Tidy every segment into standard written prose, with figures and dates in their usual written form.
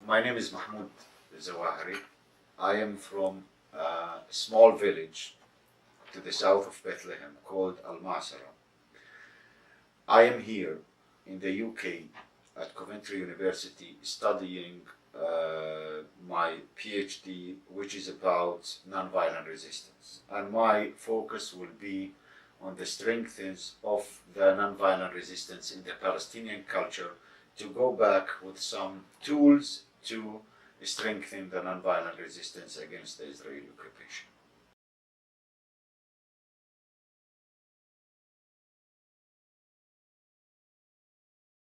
My name is Mahmoud Zawahiri. I am from a small village to the south of Bethlehem called Al-Masara. I am here in the UK at Coventry University studying my PhD, which is about nonviolent resistance. And my focus will be on the strengths of the nonviolent resistance in the Palestinian culture, to go back with some tools to strengthen the nonviolent resistance against the Israeli occupation.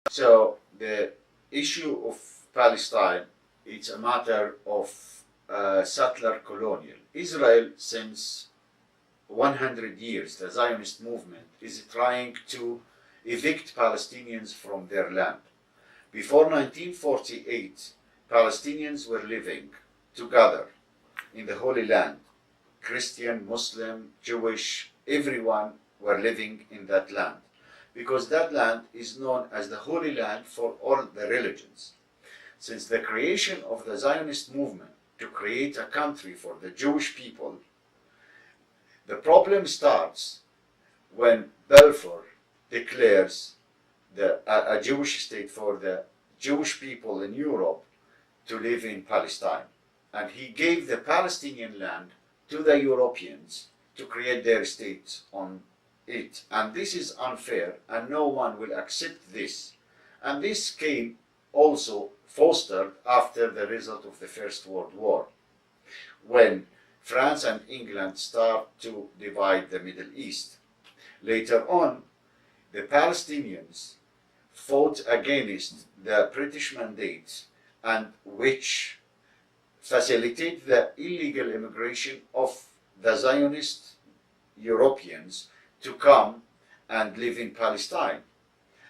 So the issue of Palestine, it's a matter of settler colonial. Israel, since 100 years, the Zionist movement is trying to evict Palestinians from their land. Before 1948, Palestinians were living together in the Holy Land. Christian, Muslim, Jewish, everyone were living in that land, because that land is known as the Holy Land for all the religions. Since the creation of the Zionist movement to create a country for the Jewish people, the problem starts when Balfour declares a Jewish state for the Jewish people in Europe to live in Palestine. And he gave the Palestinian land to the Europeans to create their state on it. And this is unfair, and no one will accept this. And this came also fostered after the result of the First World War, when France and England start to divide the Middle East. Later on, the Palestinians fought against the British mandate, and which facilitated the illegal immigration of the Zionist Europeans to come and live in Palestine,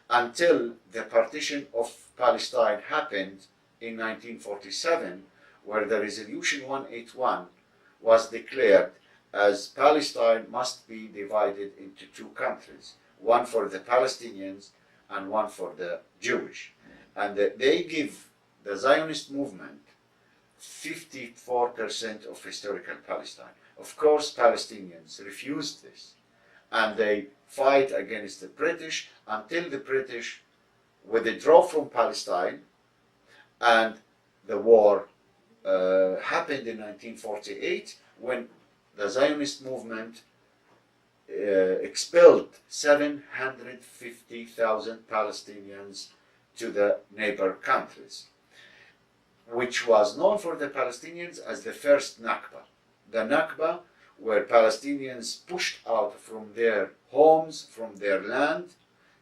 until the partition of Palestine happened in 1947, where the Resolution 181 was declared as Palestine must be divided into two countries, one for the Palestinians and one for the Jewish. And they give the Zionist movement 54% of historical Palestine. Of course, Palestinians refused this, and they fight against the British until the British withdraw from Palestine, and the war happened in 1948, when the Zionist movement expelled 750,000 Palestinians to the neighbor countries, which was known for the Palestinians as the first Nakba. The Nakba, where Palestinians pushed out from their homes, from their land,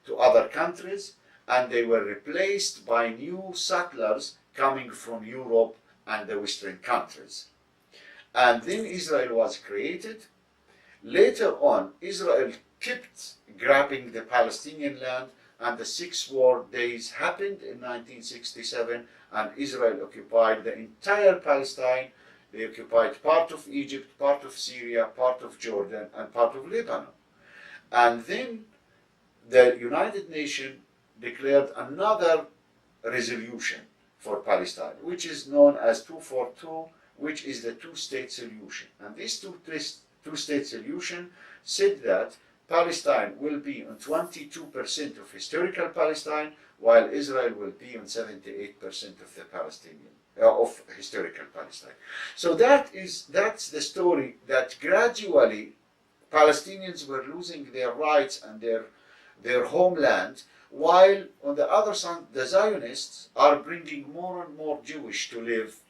to other countries, and they were replaced by new settlers coming from Europe and the Western countries. And then Israel was created. Later on, Israel kept grabbing the Palestinian land, and the 6 war days happened in 1967, and Israel occupied the entire Palestine. They occupied part of Egypt, part of Syria, part of Jordan, and part of Lebanon. And then the United Nations declared another resolution for Palestine, which is known as 242, which is the two-state solution. And this two-state solution said that Palestine will be on 22% of historical Palestine, while Israel will be on 78% of the Palestinian of historical Palestine. So that's the story, that gradually Palestinians were losing their rights and their homeland, while on the other side the Zionists are bringing more and more Jewish to live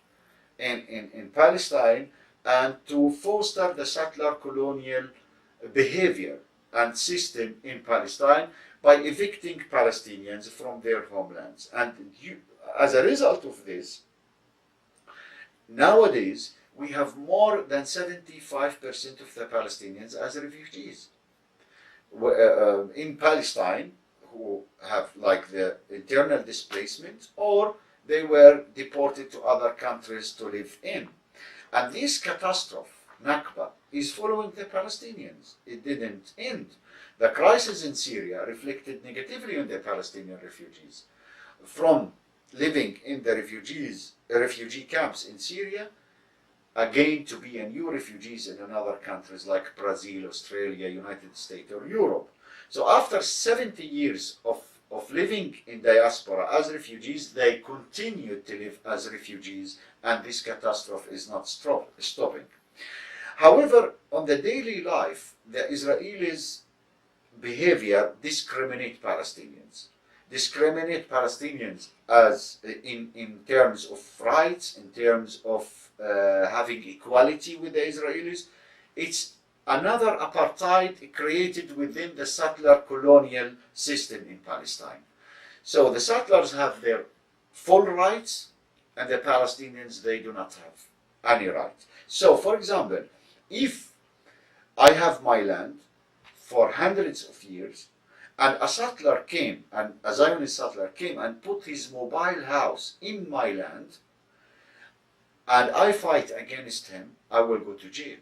in Palestine, and to foster the settler colonial behavior and system in Palestine by evicting Palestinians from their homelands. And as a result of this, nowadays we have more than 75% of the Palestinians as refugees in Palestine, who have like the internal displacement, or they were deported to other countries to live in. And this catastrophe, Nakba, is following the Palestinians. It didn't end. The crisis in Syria reflected negatively on the Palestinian refugees. From living in the refugees refugee camps in Syria, again to be a new refugees in other countries like Brazil, Australia, United States, or Europe. So after 70 years of living in diaspora as refugees, they continue to live as refugees, and this catastrophe is not stopping. However, on the daily life, the Israelis' behavior discriminate Palestinians. Discriminate Palestinians as in terms of rights, in terms of having equality with the Israelis. It's another apartheid created within the settler colonial system in Palestine. So the settlers have their full rights, and the Palestinians, they do not have any rights. So, for example, if I have my land for hundreds of years, and a settler came, and a Zionist settler came and put his mobile house in my land, and I fight against him, I will go to jail.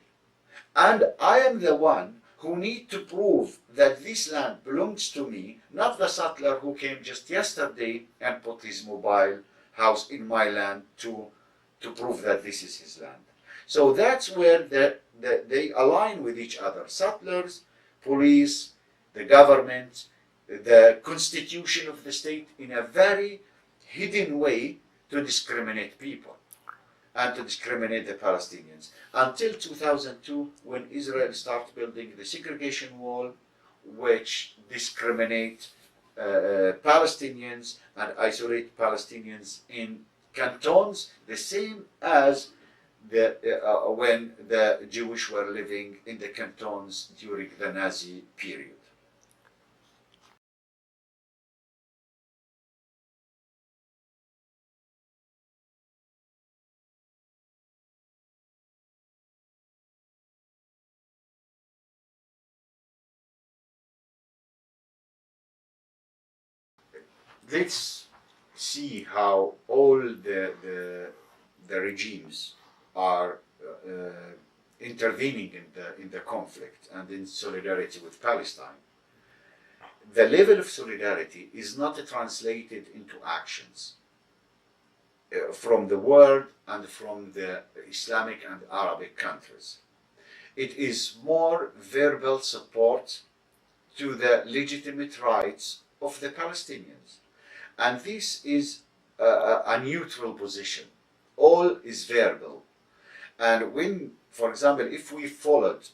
And I am the one who need to prove that this land belongs to me, not the settler who came just yesterday and put his mobile house in my land to prove that this is his land. So that's where they align with each other. Settlers, police, the government, the constitution of the state, in a very hidden way to discriminate people and to discriminate the Palestinians. Until 2002, when Israel started building the segregation wall, which discriminate Palestinians and isolate Palestinians in cantons, the same as when the Jewish were living in the cantons during the Nazi period. Let's see how all the regimes are intervening in the conflict and in solidarity with Palestine. The level of solidarity is not translated into actions from the world and from the Islamic and Arabic countries. It is more verbal support to the legitimate rights of the Palestinians. And this is a neutral position. All is verbal. And when, for example, if we followed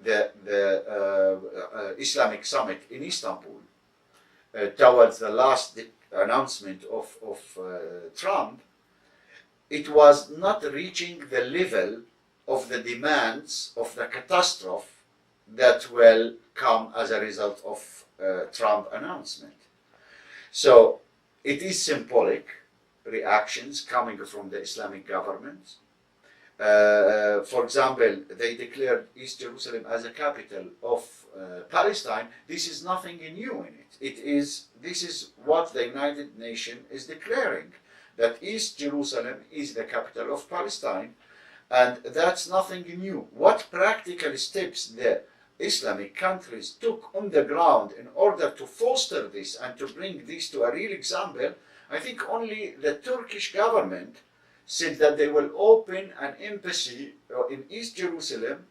the Islamic summit in Istanbul towards the last announcement of Trump, it was not reaching the level of the demands of the catastrophe that will come as a result of Trump announcement. So it is symbolic reactions coming from the Islamic government. For example, they declared East Jerusalem as a capital of Palestine. This is nothing new in it. This is what the United Nations is declaring, that East Jerusalem is the capital of Palestine, and that's nothing new. What practical steps the Islamic countries took on the ground in order to foster this and to bring this to a real example, I think only the Turkish government said that they will open an embassy in East Jerusalem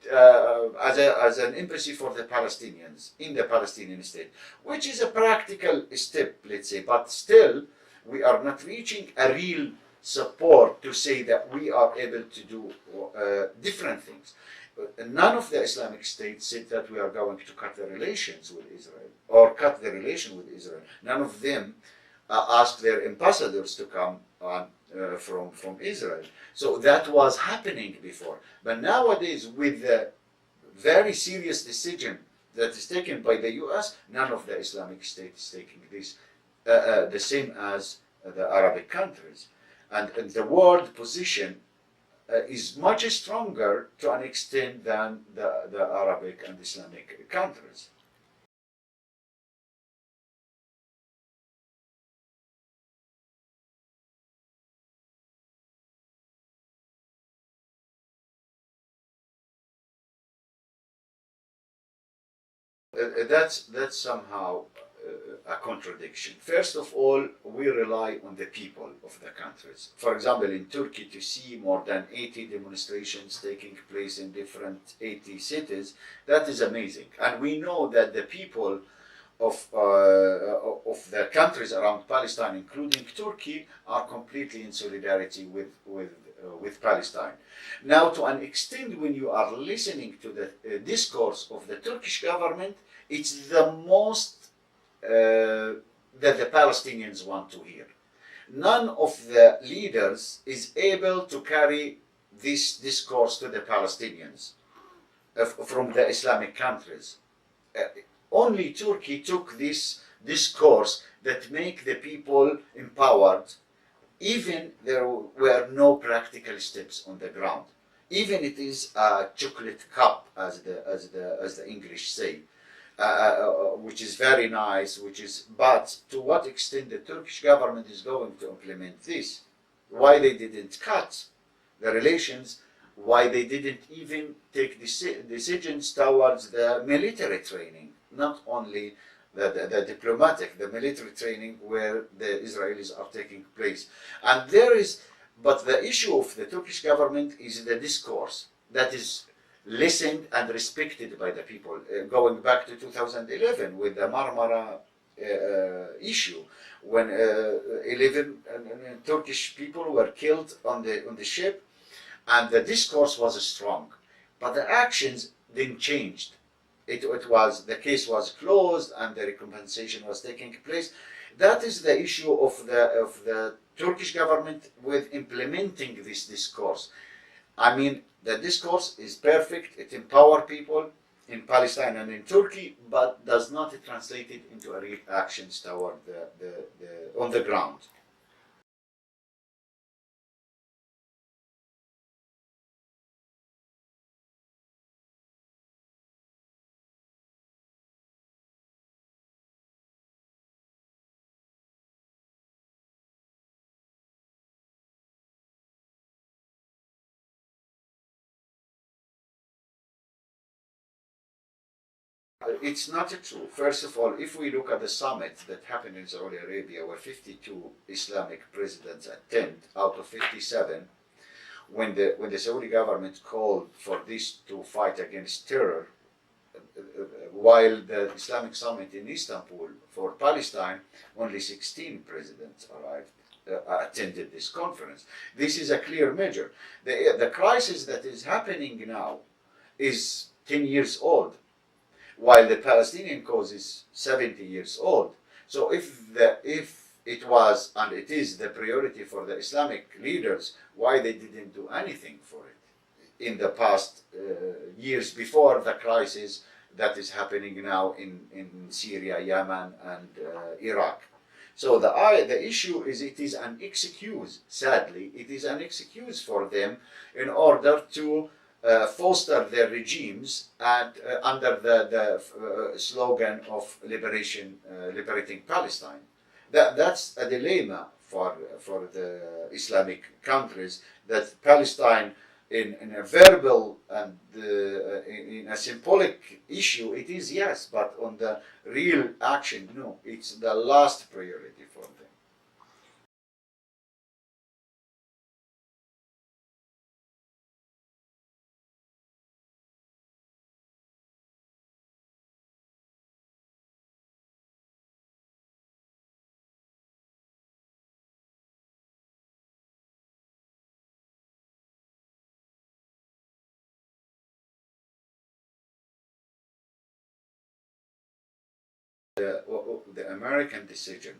as an embassy for the Palestinians in the Palestinian state, which is a practical step, let's say, but still we are not reaching a real support to say that we are able to do different things. None of the Islamic states said that we are going to cut the relations with Israel or cut the relation with Israel. None of them asked their ambassadors to come from Israel. So that was happening before. But nowadays, with the very serious decision that is taken by the US, none of the Islamic states is taking this, the same as the Arabic countries. And the world position is much stronger to an extent than the Arabic and Islamic countries. That's somehow a contradiction. First of all, we rely on the people of the countries. For example, in Turkey, to see more than 80 demonstrations taking place in different 80 cities, that is amazing. And we know that the people of the countries around Palestine, including Turkey, are completely in solidarity with Palestine. Now, to an extent, when you are listening to the discourse of the Turkish government, it's the most that the Palestinians want to hear. None of the leaders is able to carry this discourse to the Palestinians from the Islamic countries. Only Turkey took this discourse that make the people empowered, even there were no practical steps on the ground. Even it is a chocolate cup, as the English say, which is very nice. But to what extent the Turkish government is going to implement this? Why they didn't cut the relations? Why they didn't even take decisions towards the military training? Not only the diplomatic, the military training where the Israelis are taking place. And but the issue of the Turkish government is the discourse that is listened and respected by the people. Going back to 2011 with the Marmara issue, when 11 Turkish people were killed on the ship, and the discourse was strong, but the actions didn't change. The case was closed and the recompensation was taking place. That is the issue of the Turkish government with implementing this discourse. I mean, the discourse is perfect. It empowers people in Palestine and in Turkey, but does not translate it into real actions toward on the ground. It's not true. First of all, if we look at the summit that happened in Saudi Arabia, where 52 Islamic presidents attend out of 57, when the Saudi government called for this to fight against terror, while the Islamic summit in Istanbul for Palestine, only 16 presidents arrived. Attended this conference. This is a clear measure. The crisis that is happening now is 10 years old, while the Palestinian cause is 70 years old. So if it was and it is the priority for the Islamic leaders, why they didn't do anything for it in the past years before the crisis that is happening now in Syria, Yemen, and Iraq. So the issue is, it is an excuse. Sadly, it is an excuse for them in order to foster their regimes and under the slogan of liberating Palestine. That's a dilemma for the Islamic countries, that Palestine in a verbal and in a symbolic issue it is, yes, but on the real action, no, it's the last priority for them. The American decision,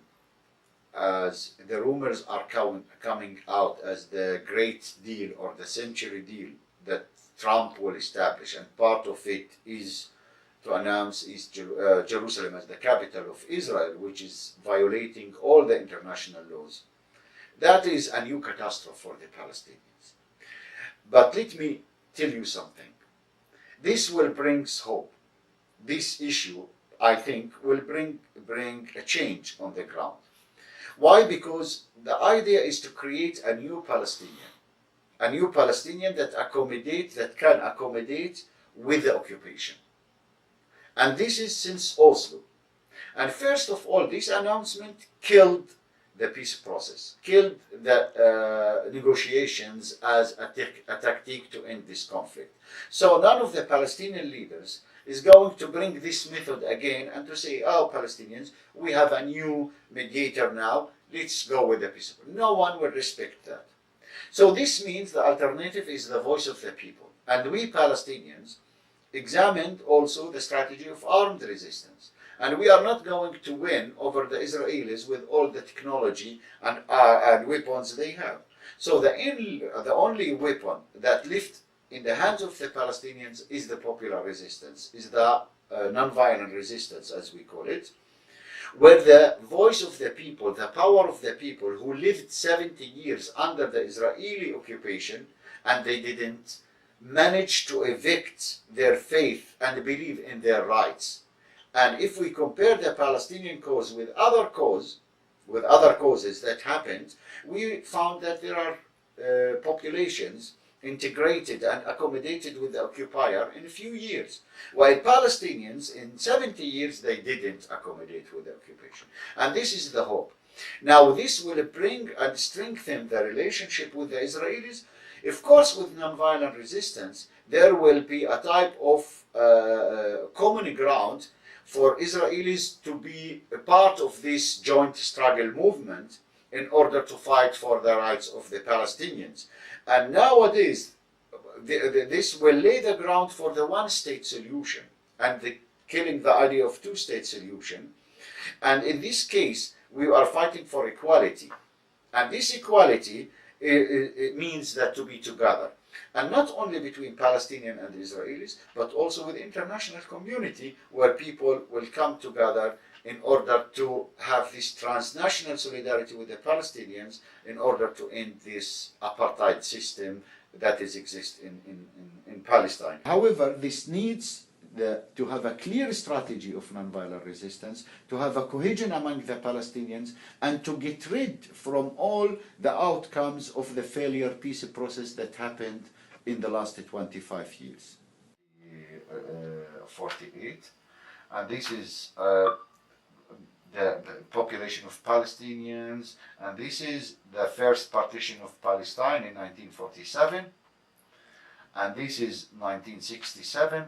as the rumors are coming out as the great deal or the century deal that Trump will establish, and part of it is to announce Jerusalem as the capital of Israel, which is violating all the international laws. That is a new catastrophe for the Palestinians. But let me tell you something. This will bring hope. This issue, I think, will bring a change on the ground. Why? Because the idea is to create a new Palestinian that can accommodate with the occupation. And this is since Oslo. And first of all, this announcement killed the peace process, killed the negotiations as a tactic to end this conflict. So none of the Palestinian leaders is going to bring this method again and to say, oh, Palestinians, we have a new mediator now, let's go with the peace. No one will respect that. So this means the alternative is the voice of the people. And we Palestinians examined also the strategy of armed resistance. And we are not going to win over the Israelis with all the technology and weapons they have. So the only weapon that left in the hands of the Palestinians is the popular resistance, is the non-violent resistance, as we call it, where the voice of the people, the power of the people who lived 70 years under the Israeli occupation, and they didn't manage to evict their faith and believe in their rights. And if we compare the Palestinian cause with other causes that happened, we found that there are populations integrated and accommodated with the occupier in a few years, while Palestinians in 70 years they didn't accommodate with the occupation. And this is the hope. Now this will bring and strengthen the relationship with the Israelis. Of course, with nonviolent resistance, there will be a type of common ground for Israelis to be a part of this joint struggle movement in order to fight for the rights of the Palestinians. And nowadays, this will lay the ground for the one-state solution and killing the idea of two-state solution. And in this case, we are fighting for equality. And this equality it means that to be together. And not only between Palestinian and Israelis, but also with the international community, where people will come together in order to have this transnational solidarity with the Palestinians in order to end this apartheid system that exists in Palestine. However, this needs to have a clear strategy of nonviolent resistance, to have a cohesion among the Palestinians, and to get rid from all the outcomes of the failure peace process that happened in the last 25 years. 48, and this is the population of Palestinians, and this is the first partition of Palestine in 1947, and this is 1967,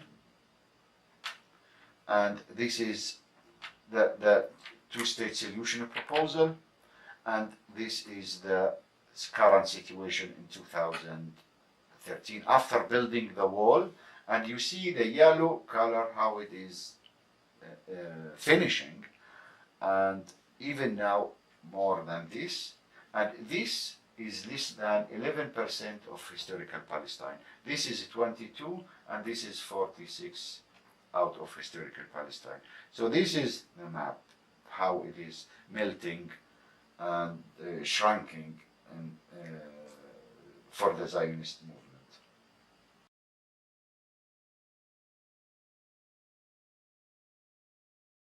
and this is the two-state solution proposal, and this is the current situation in 2013 after building the wall. And you see the yellow color, how it is finishing, and even now more than this, and this is less than 11% of historical Palestine. This is 22 and this is 46 out of historical Palestine. So this is the map, how it is melting and shrinking and, for the Zionist movement.